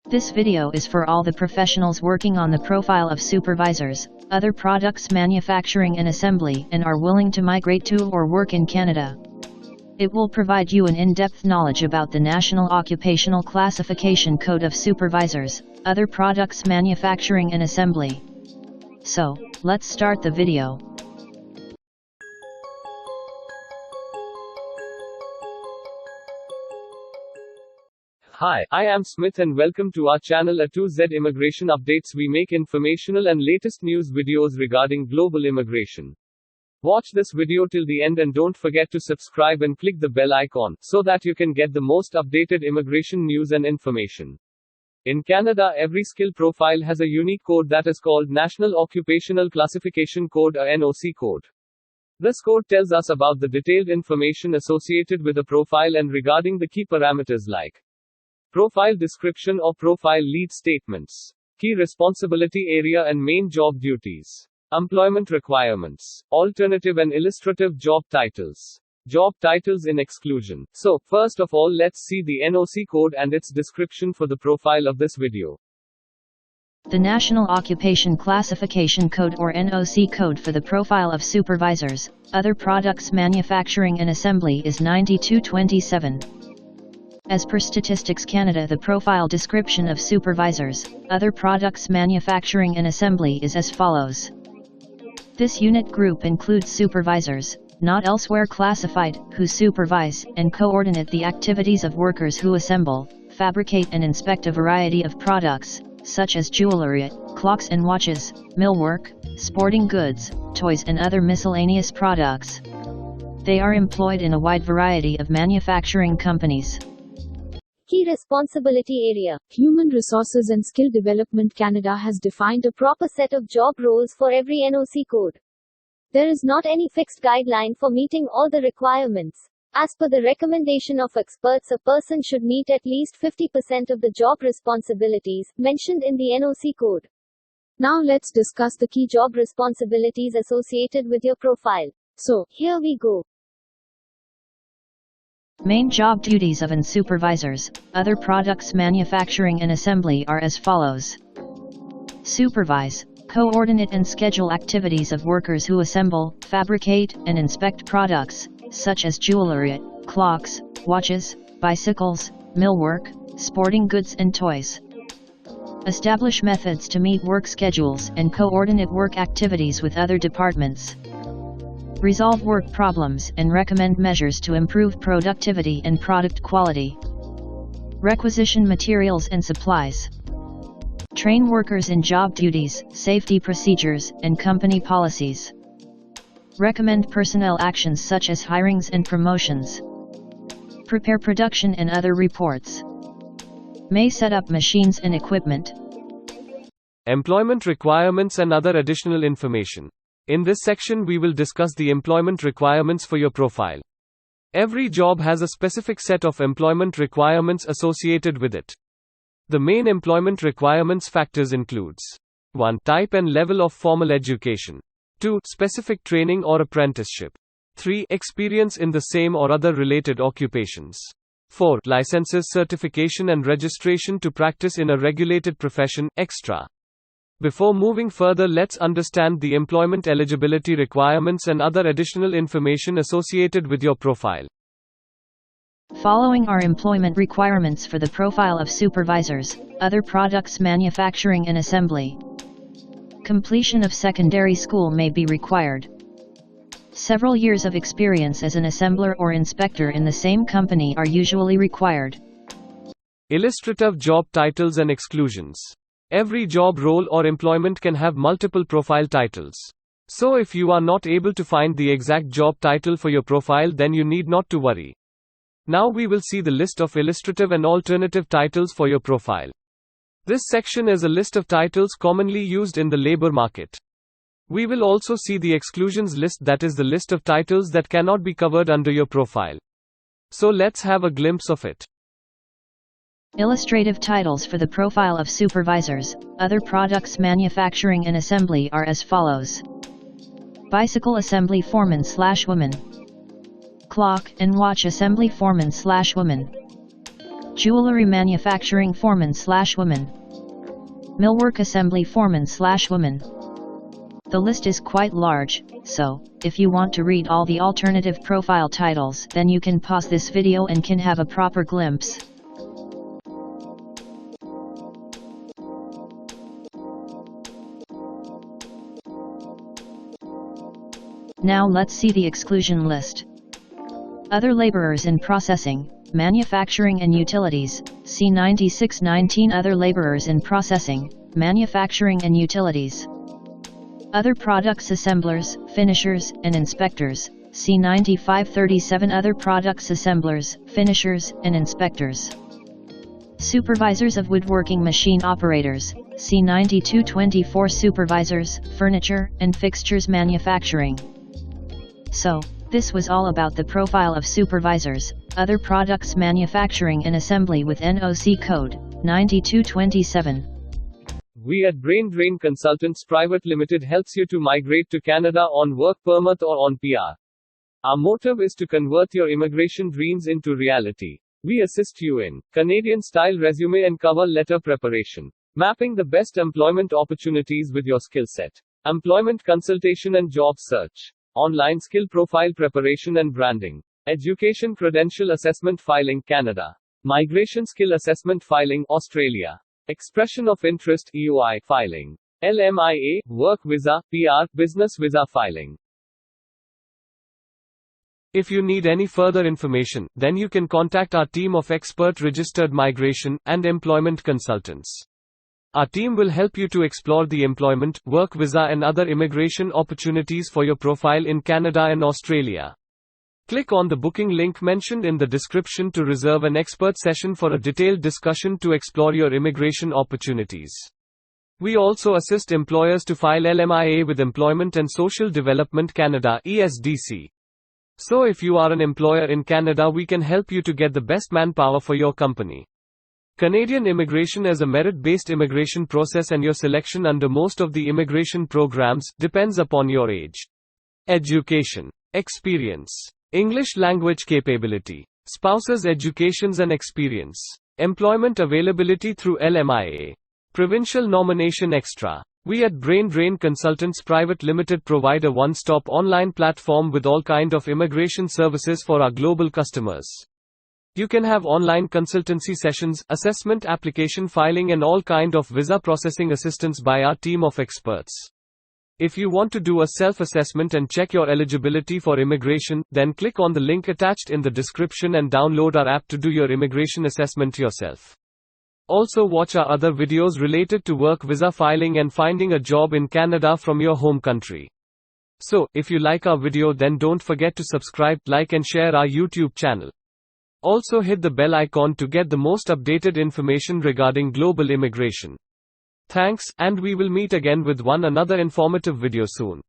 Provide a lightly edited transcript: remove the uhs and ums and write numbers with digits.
This video is for all the professionals working on the profile of supervisors, other products manufacturing and assembly and are willing to migrate to or work in Canada. It will provide you an in-depth knowledge about the National Occupational Classification Code of Supervisors, other products manufacturing and assembly. So, let's start the video. Hi, I am Smith and welcome to our channel A2Z Immigration Updates. We make informational and latest news videos regarding global immigration. Watch this video till the end and don't forget to subscribe and click the bell icon, so that you can get the most updated immigration news and information. In Canada, every skill profile has a unique code that is called National Occupational Classification Code or NOC Code. This code tells us about the detailed information associated with a profile and regarding the key parameters like profile description or profile lead statements, key responsibility area and main job duties, employment requirements, alternative and illustrative job titles in exclusion. So, first of all, let's see the NOC code and its description for the profile of this video. The National Occupation Classification Code or NOC code for the profile of supervisors, other products manufacturing and assembly is 9227. As per Statistics Canada, the profile description of supervisors, other products manufacturing and assembly is as follows. This unit group includes supervisors, not elsewhere classified, who supervise and coordinate the activities of workers who assemble, fabricate and inspect a variety of products, such as jewellery, clocks and watches, millwork, sporting goods, toys and other miscellaneous products. They are employed in a wide variety of manufacturing companies. Key responsibility area. Human Resources and Skill Development Canada has defined a proper set of job roles for every NOC code. There is not any fixed guideline for meeting all the requirements. As per the recommendation of experts, a person should meet at least 50% of the job responsibilities mentioned in the NOC code. Now let's discuss the key job responsibilities associated with your profile. So, here we go. Main job duties of supervisors, other products manufacturing and assembly are as follows. Supervise, coordinate and schedule activities of workers who assemble, fabricate, and inspect products, such as jewellery, clocks, watches, bicycles, millwork, sporting goods and toys. Establish methods to meet work schedules and coordinate work activities with other departments. Resolve work problems and recommend measures to improve productivity and product quality. Requisition materials and supplies. Train workers in job duties, safety procedures, and company policies. Recommend personnel actions such as hirings and promotions. Prepare production and other reports. May set up machines and equipment. Employment requirements and other additional information. In this section we will discuss the employment requirements for your profile. Every job has a specific set of employment requirements associated with it. The main employment requirements factors includes 1. Type and level of formal education. 2. Specific training or apprenticeship. 3. Experience in the same or other related occupations. 4. Licenses, certification and registration to practice in a regulated profession, extra. Before moving further, let's understand the employment eligibility requirements and other additional information associated with your profile. Following are employment requirements for the profile of supervisors, other products manufacturing and assembly. Completion of secondary school may be required. Several years of experience as an assembler or inspector in the same company are usually required. Illustrative job titles and exclusions. Every job role or employment can have multiple profile titles. So if you are not able to find the exact job title for your profile, then you need not to worry. Now we will see the list of illustrative and alternative titles for your profile. This section is a list of titles commonly used in the labor market. We will also see the exclusions list, that is the list of titles that cannot be covered under your profile. So let's have a glimpse of it. Illustrative titles for the profile of supervisors, other products manufacturing and assembly are as follows. Bicycle assembly foreman/woman. Clock and watch assembly foreman/woman. Jewellery manufacturing foreman/woman. Millwork assembly foreman/woman. The list is quite large, so, if you want to read all the alternative profile titles, then you can pause this video and can have a proper glimpse. Now let's see the exclusion list. Other laborers in processing, manufacturing and utilities, C9619. Other laborers in processing, manufacturing and utilities. Other products assemblers, finishers, and inspectors, C9537. Other products assemblers, finishers, and inspectors. Supervisors of woodworking machine operators, C9224. Supervisors, furniture and fixtures manufacturing. So, this was all about the profile of supervisors, other products manufacturing and assembly with NOC Code 9227. We at Brain Drain Consultants Private Limited helps you to migrate to Canada on work permit or on PR. Our motive is to convert your immigration dreams into reality. We assist you in Canadian-style resume and cover letter preparation, mapping the best employment opportunities with your skill set, employment consultation and job search, online skill profile preparation and branding, education credential assessment filing Canada, migration skill assessment filing Australia, expression of interest EOI filing, LMIA, work visa, PR, business visa filing. If you need any further information, then you can contact our team of expert registered migration and employment consultants. Our team will help you to explore the employment, work visa and other immigration opportunities for your profile in Canada and Australia. Click on the booking link mentioned in the description to reserve an expert session for a detailed discussion to explore your immigration opportunities. We also assist employers to file LMIA with Employment and Social Development Canada (ESDC). So if you are an employer in Canada, we can help you to get the best manpower for your company. Canadian immigration is a merit-based immigration process, and your selection under most of the immigration programs depends upon your age, education, experience, English language capability, spouse's educations and experience, employment availability through LMIA, provincial nomination extra. We at Brain Drain Consultants Private Limited provide a one-stop online platform with all kind of immigration services for our global customers. You can have online consultancy sessions, assessment application filing and all kind of visa processing assistance by our team of experts. If you want to do a self-assessment and check your eligibility for immigration, then click on the link attached in the description and download our app to do your immigration assessment yourself. Also watch our other videos related to work visa filing and finding a job in Canada from your home country. So, if you like our video, then don't forget to subscribe, like and share our YouTube channel. Also hit the bell icon to get the most updated information regarding global immigration. Thanks, and we will meet again with another informative video soon.